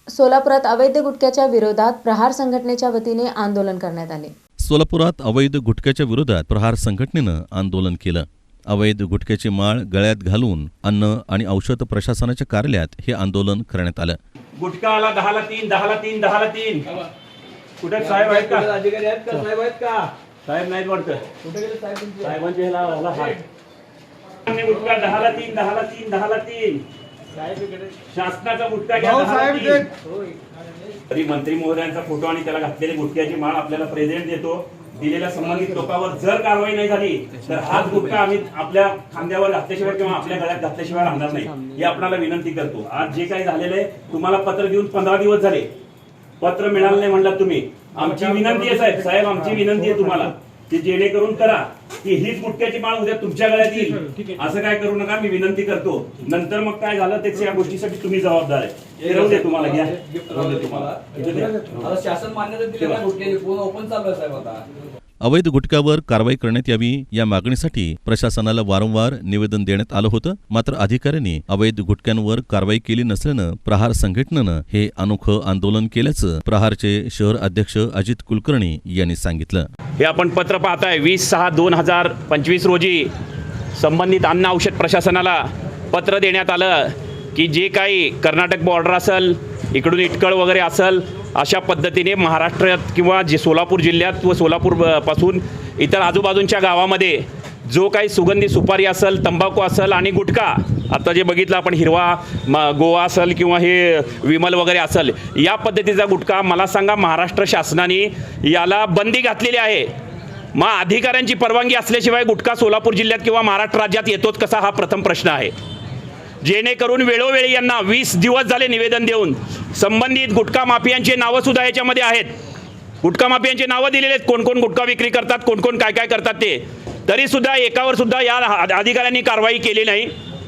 सोलापुरात अवैध गुटख्याच्या विरोधात प्रहार संघटनेच्या वतीने आंदोलन करण्यात आले। सोलापुरात अवैध गुटख्याच्या विरोधात प्रहार संघटनेनं आंदोलन केलं। अवैध गुटख्याची माळ गळ्यात घालून अन्न आणि औषध प्रशासनाच्या कार्यालयात हे आंदोलन करण्यात आलं। गुटखा आला 10 ला 3, 10 ला 3, 10 ला 3। कुठे साहेब आहेत का? अधिकारी आहेत का? साहेब आहेत का? साहेब नाहीत वाटतं। कुठे गेले साहेब तुमचे? साहेबांचे ह्याला हात। गुटखा 10 ला 3, 10 ला 3, 10 ला 3। साहेब इकडे शासनाचा गुटखा घ्या 10 ला 3। तरी मंत्री महोदयांचा फोटो आणि त्याला घातलेली गुटख्याची माळ आपल्याला प्रेझेंट देतो। दिलेल्या संबंधित लोकांवर जर कारवाई नाही झाली तर हाच गुटखा आम्ही आपल्या खांद्यावर घातल्याशिवाय किंवा आपल्या गळ्यात घातल्याशिवाय राहणार नाही, ही आपल्याला विनंती करतो। आज जे काही झालेलं आहे तुम्हाला पत्र देऊन 15 दिवस झाले, पत्र मिळालं नाही म्हणलात तुम्ही। आमची विनंती आहे साहेब आमची विनंती आहे तुम्हाला की जेणेकरून करा की हीच गुटख्याची माळ उद्या तुमच्या गळ्यात येईल, असं काय करू नका, मी विनंती करतो। नंतर मग काय झालं त्याच्या या गोष्टीसाठी तुम्ही जबाबदार आहे। राहू दे तुम्हाला, घ्या राहू दे तुम्हाला। आता शासन मान्यता दिली ना गुटख्याची, पूर्ण ओपन चालू आहे साहेब आता। अवैध गुटख्यावर कारवाई करण्यात यावी या मागणीसाठी प्रशासनाला वारंवार निवेदन देण्यात आलं होतं, मात्र अधिकाऱ्यांनी अवैध गुटख्यांवर कारवाई केली नसल्यानं प्रहार संघटनेनं हे अनोखं आंदोलन केल्याचं प्रहारचे शहर अध्यक्ष अजित कुलकर्णी यांनी सांगितलं। हे आपण पत्र पाहताय 20/6/2025 रोजी संबंधित अन्न औषध प्रशासनाला पत्र देण्यात आलं की जे काही कर्नाटक बॉर्डर असेल, इकडून इटकळ वगैरे असेल, अशा पद्धतीने महाराष्ट्रात किंवा जे सोलापूर जिल्ह्यात व सोलापूर पासून इतर आजूबाजूच्या गावामध्ये जो काही सुगंधी सुपारी असेल, तंबाखू असेल आणि गुटखा, आता जे बघितलं आपण हिरवा गोवा असेल किंवा हे विमल वगैरे असेल, या पद्धतीचा गुटखा मला सांगा महाराष्ट्र शासनाने याला बंदी घातलेली आहे। मग अधिकाऱ्यांची परवानगी असल्याशिवाय गुटखा सोलापूर जिल्ह्यात किंवा महाराष्ट्र राज्यात येतोच कसा, हा प्रथम प्रश्न आहे। जेणेकरून वेळोवेळी यांना 20 दिवस झाले निवेदन देऊन संबंधित गुटखा माफियांचे नावं सुद्धा याच्यामध्ये आहेत। गुटखा माफियांचे नावं दिलेले आहेत, कोण कोण गुटखा विक्री करतात, कोण कोण काय काय करतात ते, तरी सुद्धा एकावर सुद्धा या अधिकाऱ्यांनी कारवाई केली नाही।